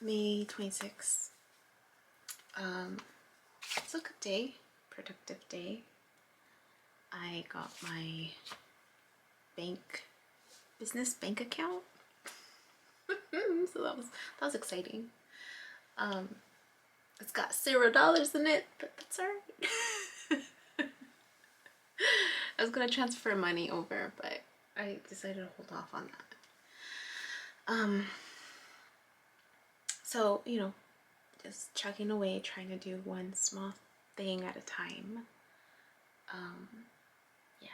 May 26th. It's a good day, productive day. I got my business bank account. So that was exciting. It's got $0 in it, but that's alright. I was gonna transfer money over, but I decided to hold off on that. So, you know, just chugging away, trying to do one small thing at a time. Yeah.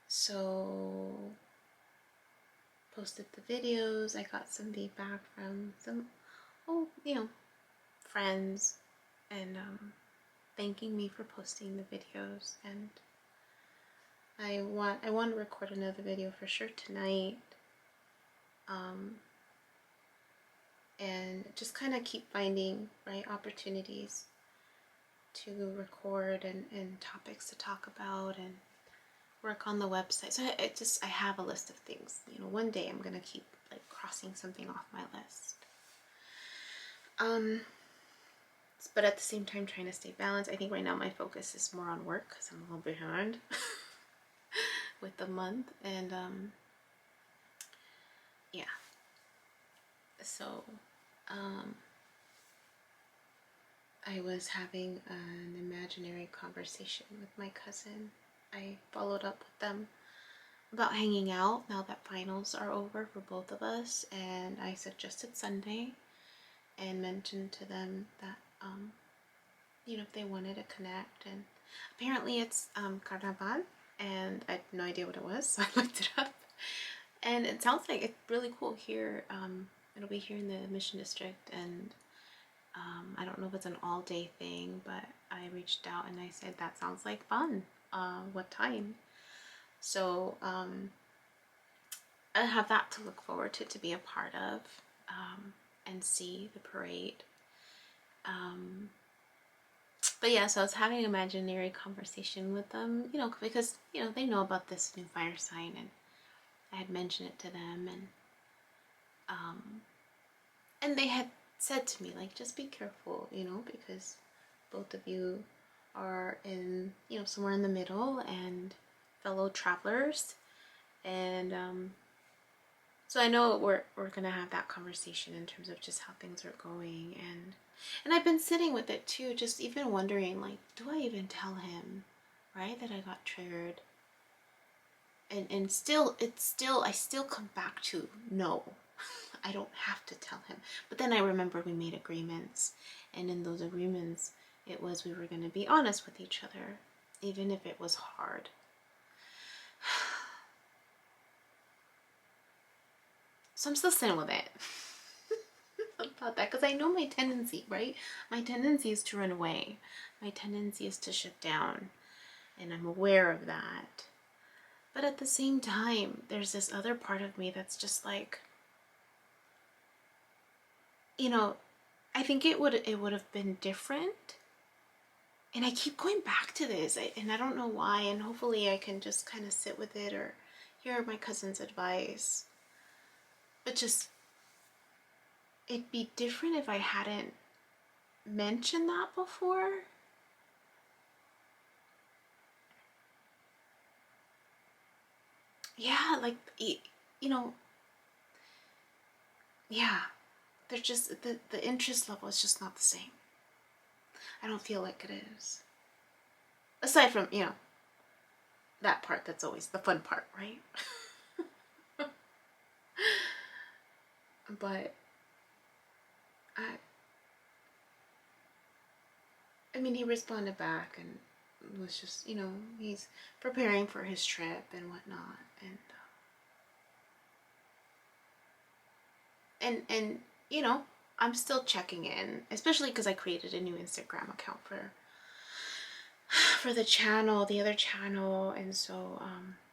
So, posted the videos. I got some feedback from some, friends, and thanking me for posting the videos. And I want to record another video for sure tonight. And just kind of keep finding opportunities to record and topics to talk about and work on the website. So I have a list of things. You know, one day I'm gonna keep crossing something off my list. But at the same time, trying to stay balanced. I think right now my focus is more on work because I'm a little behind with the month, and yeah. So I was having an imaginary conversation with my cousin. I followed up with them about hanging out now that finals are over for both of us, and I suggested Sunday and mentioned to them that if they wanted to connect. And apparently it's Carnaval, and I had no idea what it was, so I looked it up, and it sounds like it's really cool here. It'll be here in the Mission District, and I don't know if it's an all-day thing, but I reached out and I said that sounds like fun. What time? So I have that to look forward to be a part of, and see the parade. But yeah, so I was having an imaginary conversation with them, because they know about this new fire sign, and I had mentioned it to them, and they had said to me, just be careful, because both of you are in, somewhere in the middle and fellow travelers. And so I know we're gonna have that conversation in terms of just how things are going, and I've been sitting with it too, just even wondering, do I even tell him, right, that I got triggered? And I still come back to no. I don't have to tell him. But then I remember we made agreements, and in those agreements it was we were going to be honest with each other, even if it was hard. So I'm still sitting with it about that, because I know my tendency, right? My tendency is to run away. My tendency is to shut down, and I'm aware of that. But at the same time, there's this other part of me that's just I think it would have been different. And I keep going back to this, and I don't know why, and hopefully I can just kind of sit with it or hear my cousin's advice. But just, it'd be different if I hadn't mentioned that before. Yeah, yeah, there's just, the interest level is just not the same. I don't feel like it is. Aside from, that part that's always the fun part, right? But I mean, he responded back and was just, he's preparing for his trip and whatnot, and I'm still checking in, especially because I created a new Instagram account for the channel, the other channel, and so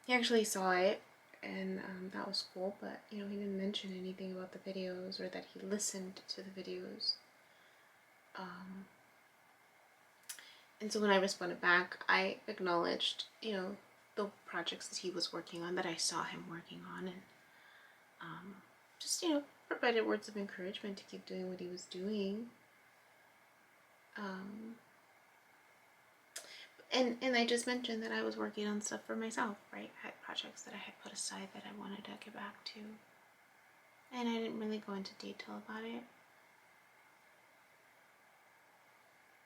he actually saw it, and that was cool. But he didn't mention anything about the videos or that he listened to the videos. And so when I responded back, I acknowledged, the projects that he was working on, that I saw him working on, and just, provided words of encouragement to keep doing what he was doing. And I just mentioned that I was working on stuff for myself, right? I had projects that I had put aside that I wanted to get back to. And I didn't really go into detail about it.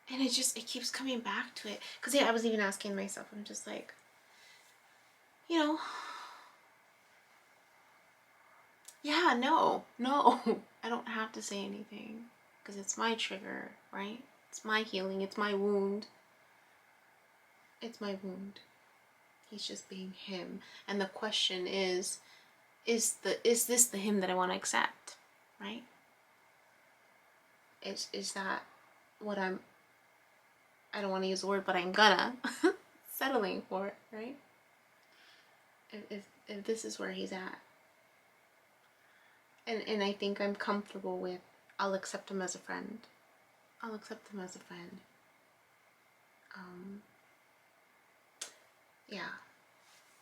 And it keeps coming back to it. Because yeah, I was even asking myself, I'm just like, you know, yeah, no, I don't have to say anything. Because it's my trigger, right? It's my healing, it's my wound. It's my wound. He's just being him. And the question is this the him that I want to accept? Right? Is that what I don't want to use the word, but I'm gonna settling for it, right? If this is where he's at. And I think I'm comfortable with, I'll accept him as a friend. I'll accept him as a friend. Yeah.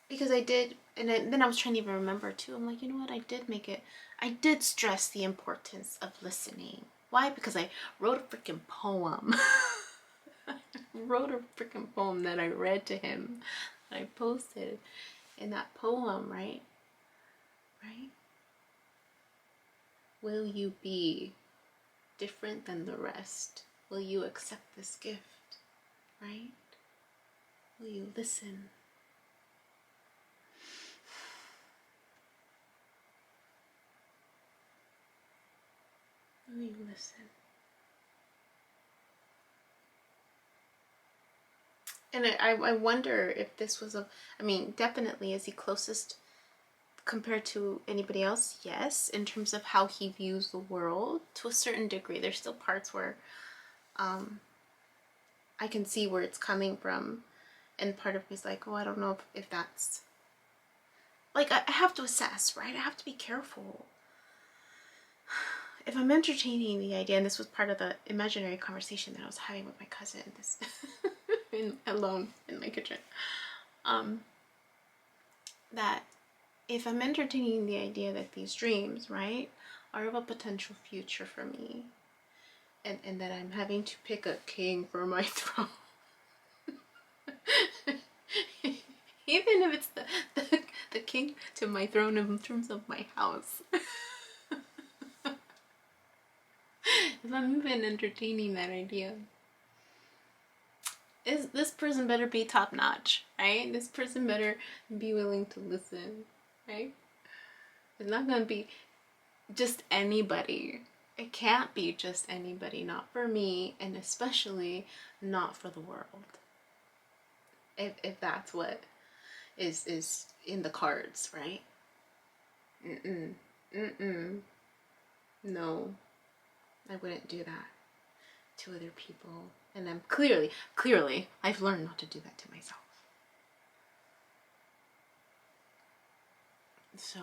Because I did, and then I was trying to even remember too. I'm like, you know what? I did stress the importance of listening. Why? Because I wrote a freaking poem. I wrote a freaking poem that I read to him, that I posted. In that poem, right? Right? Will you be different than the rest? Will you accept this gift? Right? Will you listen? Will you listen? And I wonder if this was definitely is he closest compared to anybody else? Yes, in terms of how he views the world to a certain degree. There's still parts where I can see where it's coming from, and part of me is like, oh, I don't know if that's like, I have to assess, right? I have to be careful. If I'm entertaining the idea, and this was part of the imaginary conversation that I was having with my cousin, this alone in my kitchen, that if I'm entertaining the idea that these dreams, right, are of a potential future for me, and that I'm having to pick a king for my throne, even if it's the king to my throne in terms of my house. If I'm even entertaining that idea, this person better be top notch, right? This person better be willing to listen, right? It's not gonna be just anybody. It can't be just anybody, not for me, and especially not for the world. If that's what is in the cards, right? No, I wouldn't do that to other people. And I'm clearly, I've learned not to do that to myself. So,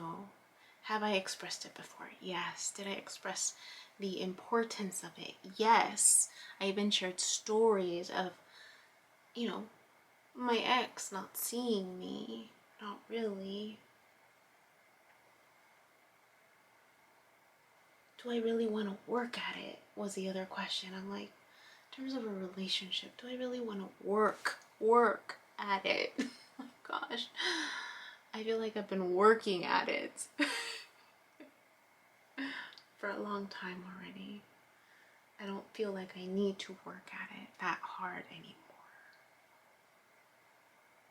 have I expressed it before? Yes. Did I express the importance of it? Yes. I even shared stories of, my ex not seeing me. Not really. Do I really want to work at it? Was the other question. I'm like, in terms of a relationship, do I really want to work at it? Oh my gosh. I feel like I've been working at it for a long time already. I don't feel like I need to work at it that hard anymore.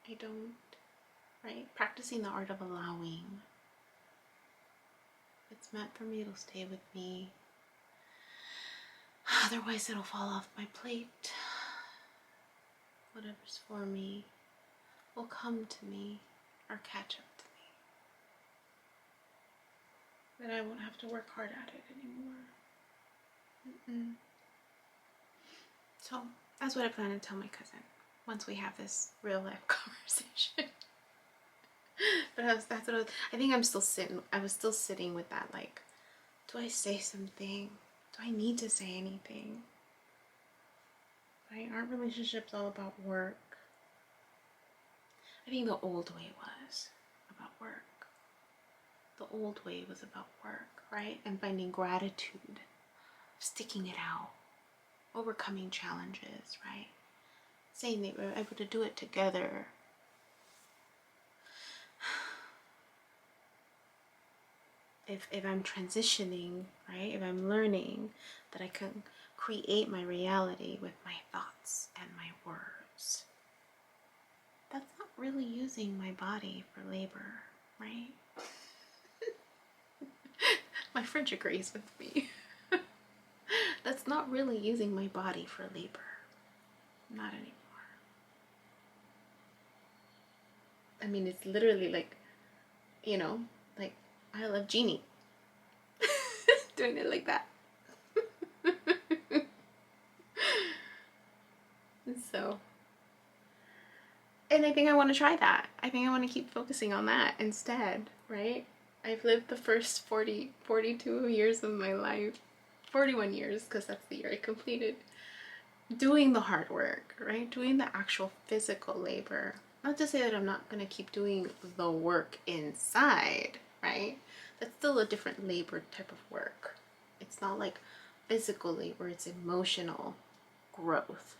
I don't, right? Practicing the art of allowing. If it's meant for me, it'll stay with me. Otherwise, it'll fall off my plate. Whatever's for me will come to me or catch up to me. Then I won't have to work hard at it anymore. So that's what I plan to tell my cousin once we have this real life conversation. But I think I was still sitting with that, like, do I say something? Do I need to say anything? Right? Aren't relationships all about work? I think the old way was about work. The old way was about work, right? And finding gratitude, sticking it out, overcoming challenges, right? Saying they were able to do it together. If I'm transitioning, right? If I'm learning that I can create my reality with my thoughts and my words, that's not really using my body for labor, right? My French agrees with me. That's not really using my body for labor. Not anymore. I mean, it's literally like, you know, like I love Genie. Doing it like that. So, and I think I want to try that. I think I want to keep focusing on that instead, right? I've lived the first 42 years of my life, 41 years, because that's the year I completed, doing the hard work, right? Doing the actual physical labor. Not to say that I'm not going to keep doing the work inside, right? That's still a different labor type of work. It's not like physical labor, it's emotional growth.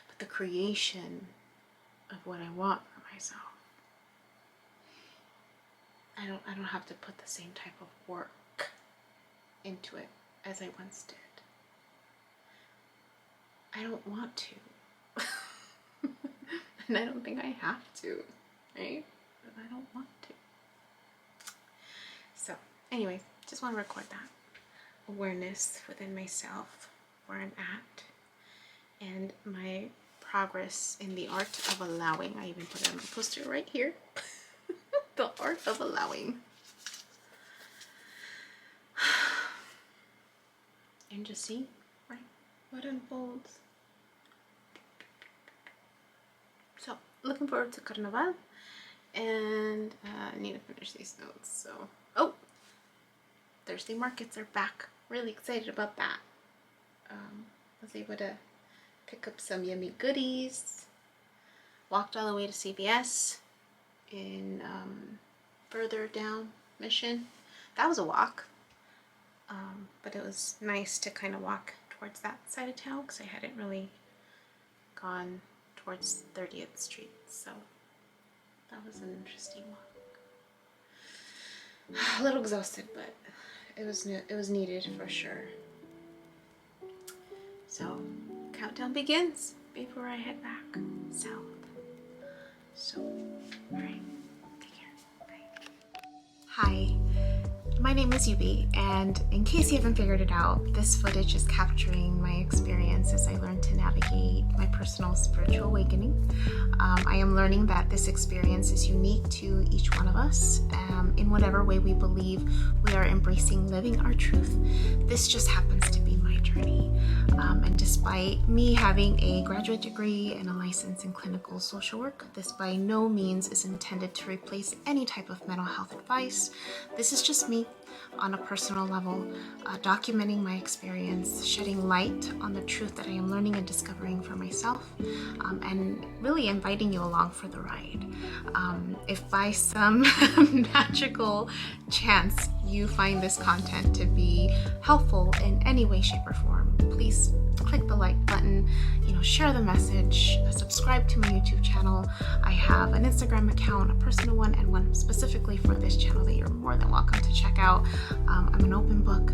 But the creation of what I want for myself, I don't have to put the same type of work into it as I once did. I don't want to. And I don't think I have to, right? But I don't want to. So, anyways, just want to record that awareness within myself, where I'm at, and my progress in the art of allowing. I even put it on my poster right here. The art of allowing. And just see, right, what unfolds. So, looking forward to Carnaval, and I need to finish these notes. So, oh, Thursday markets are back. Really excited about that. I was able to pick up some yummy goodies. Walked all the way to CVS in further down Mission. That was a walk, but it was nice to kind of walk towards that side of town because I hadn't really gone towards 30th Street, so that was an interesting walk. A little exhausted, but it was needed for sure. So countdown begins before I head back south. So, all right, take care. Bye. Hi. My name is Yubi, and in case you haven't figured it out, this footage is capturing my experience as I learn to navigate my personal spiritual awakening. I am learning that this experience is unique to each one of us, in whatever way we believe we are embracing living our truth. This just happens to be my journey. And despite me having a graduate degree and a license in clinical social work, this by no means is intended to replace any type of mental health advice. This is just me on a personal level, documenting my experience, shedding light on the truth that I am learning and discovering for myself, and really inviting you along for the ride. If by some magical chance you find this content to be helpful in any way, shape, or form, please click the like button, share the message, subscribe to my YouTube channel. I have an Instagram account, a personal one, and one specifically for this channel that you're more than welcome to check out. I'm an open book.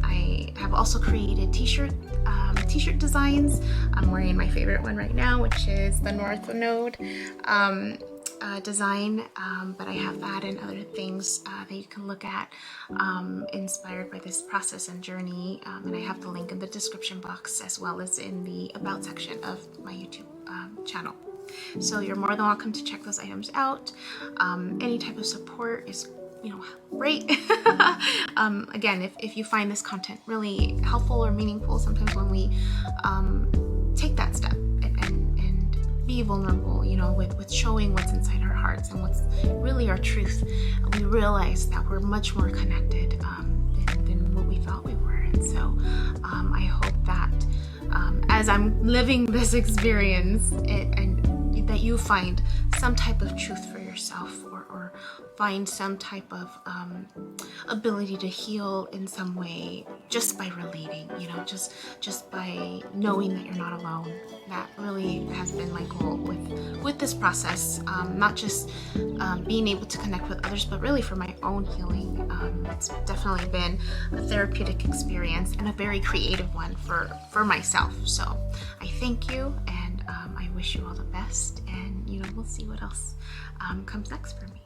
I have also created t-shirt designs. I'm wearing my favorite one right now, which is the North Node design, but I have that and other things that you can look at inspired by this process and journey, and I have the link in the description box as well as in the about section of my YouTube channel. So you're more than welcome to check those items out. Any type of support is great. Again, if you find this content really helpful or meaningful, sometimes when we take that step and be vulnerable, with showing what's inside our hearts and what's really our truth, we realize that we're much more connected than what we thought we were. And so I hope that as I'm living this experience, and that you find some type of truth for yourself, or or find some type of ability to heal in some way just by relating, you know, just by knowing that you're not alone. That really has been my goal with this process, not just being able to connect with others, but really for my own healing. It's definitely been a therapeutic experience and a very creative one for myself. So I thank you, and I wish you all the best, and you know, we'll see what else comes next for me.